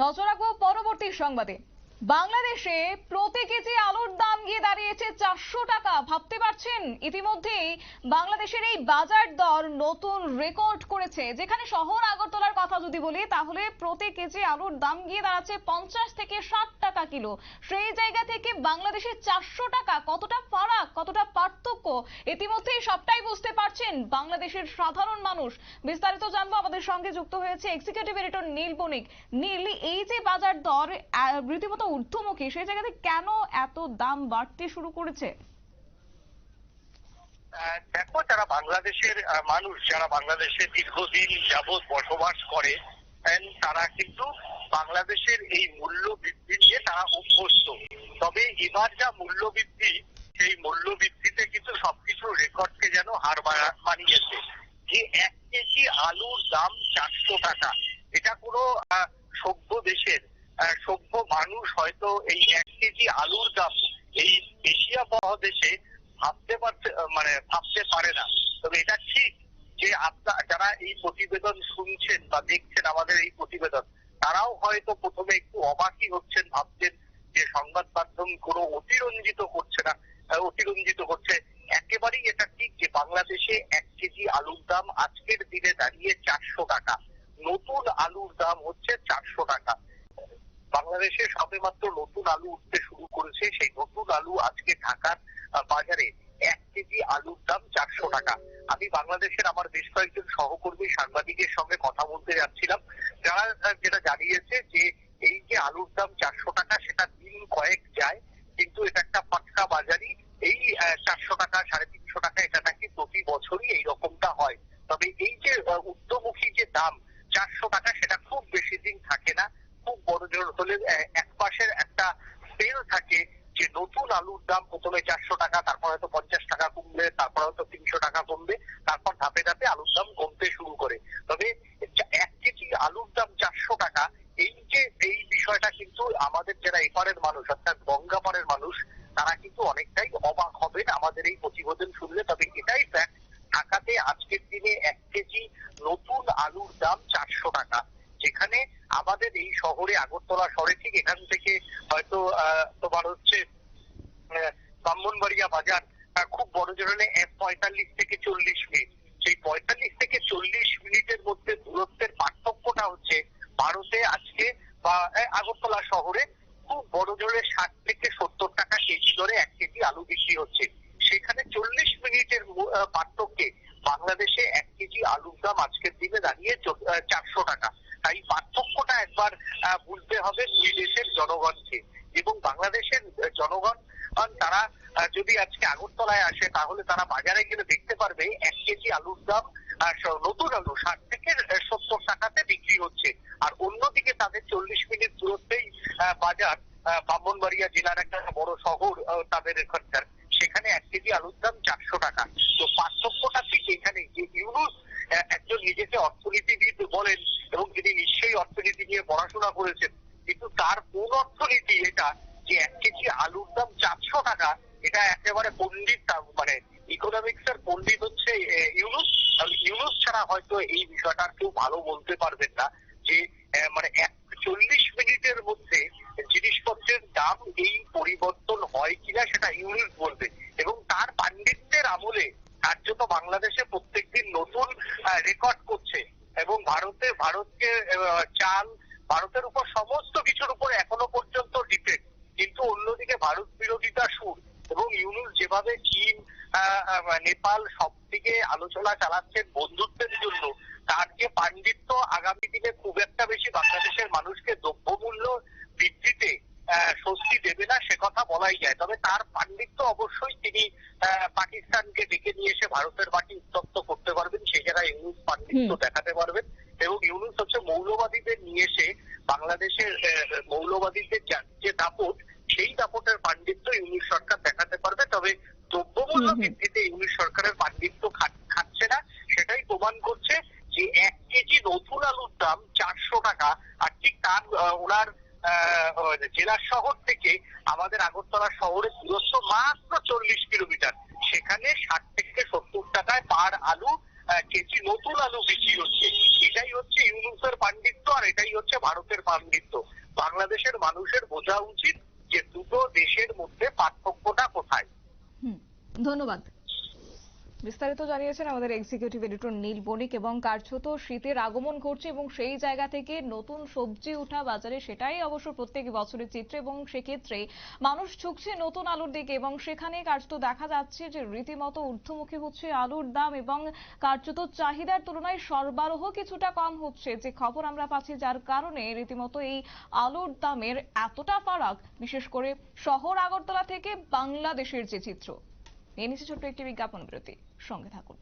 নজর রাখবো পরবর্তী সংবাদে। বাংলাদেশে প্রতি কেজি আলুর দাম গিয়ে দাঁড়িয়েছে 400 টাকা। ভাবতে পারছেন, ইতিমধ্যেই বাংলাদেশের এই বাজার দর নতুন রেকর্ড করেছে। যেখানে শহর আগরতলার কথা যদি বলি, তাহলে প্রতি কেজি আলুর দাম গিয়ে দাঁড়াচ্ছে 50 থেকে 60 টাকা কিলো। সেই জায়গা থেকে বাংলাদেশে 400 টাকা, কতটা ফারাক, কতটা পার্থক্য, ইতিমধ্যেই সবটাই বুঝতে পারছেন বাংলাদেশের সাধারণ মানুষ। বিস্তারিত জানবো, আমাদের সঙ্গে যুক্ত হয়েছে এক্সিকিউটিভ এডিটর নীল বণিক। নীল, এই যে বাজার দর রীতিমতো ঊর্ধ্বমুখী, সেই জায়গাতে কেন এত দাম বাড়তে শুরু করেছে? দেখো, যারা বাংলাদেশের মানুষ, যারা বাংলাদেশে দীর্ঘদিন যাবৎ বসবাস করে, তারা কিন্তু বাংলাদেশের এই মূল্য বৃদ্ধি নিয়ে তারা অভ্যস্ত। তবে এবার যা মূল্য বৃদ্ধি, সেই মূল্য বৃদ্ধিতে কিন্তু সবকিছু রেকর্ডকে যেন হার মানিয়েছে। যে 1 কেজি আলুর দাম 400 টাকা, এটা কোনো সভ্য দেশের সভ্য মানুষ হয়তো এই 1 কেজি আলুর দাম এই এশিয়া মহাদেশে ভাবতে পারে না। তবে এটা ঠিক যে আপনারা যারা এই প্রতিবেদন শুনছেন বা দেখছেন আমাদের এই প্রতিবেদন, তারাও হয়তো প্রথমে একটু অবাকই হচ্ছেন, ভাবছেন যে সংবাদ মাধ্যম কোনো অতিরঞ্জিত করছে। একেবারেই এটা ঠিক যে বাংলাদেশে 1 কেজি আলুর দাম আজকের দিনে দাঁড়িয়ে 400 টাকা। নতুন আলুর দাম হচ্ছে 400 টাকা। বাংলাদেশে সবেমাত্র নতুন আলু উঠতে শুরু করেছে। সেই নতুন আলু আজকে ঢাকার বাজারে 1 কেজি আলুর দাম 400 টাকা। আমি বাংলাদেশের আমার বেশ কয়েকজন সহকর্মী সাংবাদিকের সঙ্গে কথা বলতে যাচ্ছিলাম, যারা যেটা জানিয়েছে যে এই যে আলুর দাম 400 টাকা, সেটা দিন কয়েক যায়, কিন্তু এটা একটা পাক্কা বাজারই। এই 400 টাকা 350 টাকা এটা নাকি প্রতি বছরই এইরকমটা হয়। তবে এই যে ঊর্ধ্বমুখী যে দাম 400 টাকা, সেটা খুব বেশি দিন থাকে না। খুব বড় জোর হলে এক পাশের একটা সেল থাকে যে নতুন আলুর দাম প্রথমে 400 টাকা, তারপর হয়তো 50 টাকা কমবে, তারপর হয়তো 300 টাকা কমবে, তারপর ধাপে ধাপে আলুর দাম কমতে শুরু করে। তবে 1 কেজি আলুর দাম 400 টাকা, এই বিষয়টা কিন্তু আমাদের যারা এপারের মানুষ, অর্থাৎ গঙ্গাপাড়ের মানুষ, তারা কিন্তু অনেকটাই অবাক হবেন আমাদের এই প্রতিবেদন শুনলে। তবে এটাই ফ্যাক্ট, ঢাকাতে আজকের দিনে 1 কেজি নতুন আলুর দাম 400 টাকা। যেখানে আমাদের এই শহরে, আগরতলা শহরে, ঠিক এখান থেকে হয়তো তোমার হচ্ছে ব্রাহ্মণবাড়িয়া বাজার খুব বড় জোরে 45 থেকে 40 মিনিট। সেই 45 থেকে 40 মিনিটের মধ্যে দূরত্বের পার্থক্যটা হচ্ছে ভারতে আজকে বা আগরতলা শহরে খুব বড় জোরে 60 থেকে 70 টাকা কেজি দরে 1 কেজি আলু বিক্রি হচ্ছে। সেখানে 40 মিনিটের পার্থক্যে বাংলাদেশে 1 কেজি আলুর দাম আজকের দিনে দাঁড়িয়ে 400 টাকা। তাই পার্থক্যটা একবার বুঝতে হবে দুই দেশের জনগণকে। এবং বাংলাদেশের জনগণ তারা যদি আজকে আগরতলায় আসে, তাহলে তারা বাজারে গেলে দেখতে পারবে 1 কেজি আলুর দাম নতুন আলু 60 থেকে 70 টাকাতে বিক্রি হচ্ছে। আর অন্যদিকে তাদের 40 মিনিট দূরত্বেই বাজার, ব্রাহ্মণবাড়িয়া জেলার একটা বড় শহর তাদের এখানকার, সেখানে 1 কেজি আলুর দাম 400 টাকা। তো পার্থক্যটা ঠিক এখানে যে ইউনুস একজন নিজেকে অর্থনীতিবিদ বলেন এবং তিনি নিশ্চয়ই অর্থনীতি নিয়ে পড়াশোনা করেছেন, কিন্তু তার কোন অর্থনীতি এটা যে 1 কেজি আলুর দাম 400 টাকা? এটা একেবারে পণ্ডিত, ইকোনমিক্স এর পণ্ডিত হচ্ছে ইউনুস। ইউনুস ছাড়া হয়তো এই বিষয়টা কেউ ভালো বলতে পারবেন না যে 40 মিনিটের মধ্যে জিনিসপত্রের দাম এই পরিবর্তন হয় কিনা, সেটা ইউনুস বলবে। এবং তার পাণ্ডিত্যের আমলে তার জন্য বাংলাদেশে প্রত্যেকদিন নতুন রেকর্ড করছে এবং ভারতকে চাল, ভারতের উপর সমস্ত কিছুর উপর এখনো পর্যন্ত ডিপেন্ড। কিন্তু অন্যদিকে ভারত বিরোধিতা সুর এবং ইউনুস যেভাবে চীন, নেপাল সব দিকে আলোচনা চালাচ্ছেন বন্ধুত্বের জন্য, তার যে পাণ্ডিত্য আগামী দিনে খুব একটা বেশি বাংলাদেশের মানুষকে দ্রব্যমূল্য বৃদ্ধিতে স্বস্তি দেবে না, সে কথা বলাই যায়। তবে তার পাণ্ডিত্য অবশ্যই তিনি পাকিস্তানকে ডেকে নিয়ে এসে ভারতের মাটি উত্তপ্ত করতে পারবেন, সেই জায়গায় ইউনুস পাণ্ডিত্য দেখাতে পারবেন। এবং ইউনুস হচ্ছে মৌলবাদীদের নিয়ে এসে বাংলাদেশের মৌলবাদীদের যে দাপট, সেই দাপটের পাণ্ডিত্য ইউনুস সরকার দেখাতে পারবে। তবে দ্রব্যমূল্য বৃদ্ধিতে ইউনুস সরকারের পাণ্ডিত্য খাচ্ছে না, সেটাই প্রমাণ করছে যে 1 কেজি নতুন আলুর দাম 400 টাকা। আর ঠিক তার ওনার জেলা শহর থেকে আমাদের আগরতলা শহরের দূরত্ব মাত্র 40 কিলোমিটার। সেখানে 60 থেকে 70 টাকায় পার আলু কেজি নতুন আলু বিক্রি হচ্ছে। এটাই হচ্ছে ইউনূসের পাণ্ডিত্য, আর এটাই হচ্ছে ভারতের পাণ্ডিত্য। বাংলাদেশের মানুষের বোঝা উচিত যে দুটো দেশের মধ্যে পার্থক্যটা কোথায়। ধন্যবাদ। বিস্তারিত জানিয়েছেন আমাদের এক্সিকিউটিভ এডিটর নীল বণিক। এবং কার্যত শীতের আগমন ঘটছে এবং সেই জায়গা থেকে নতুন সবজি ওঠা বাজারে, সেটাই অবশ্য প্রত্যেক বছরের চিত্র, এবং সেক্ষেত্রে মানুষ ঝুঁকছে নতুন আলুর দিকে এবং সেখানে কার্যত দেখা যাচ্ছে যে রীতিমতো ঊর্ধ্বমুখী হচ্ছে আলুর দাম এবং কার্যত চাহিদার তুলনায় সরবরাহ কিছুটা কম হচ্ছে, যে খবর আমরা পাচ্ছি, যার কারণে রীতিমতো এই আলুর দামের এতটা ফারাক, বিশেষ করে শহর আগরতলা থেকে বাংলাদেশের যে চিত্র। নিয়ে নিচ্ছে ছোট্ট একটি বিজ্ঞাপন বিরতি, সঙ্গে থাকুন।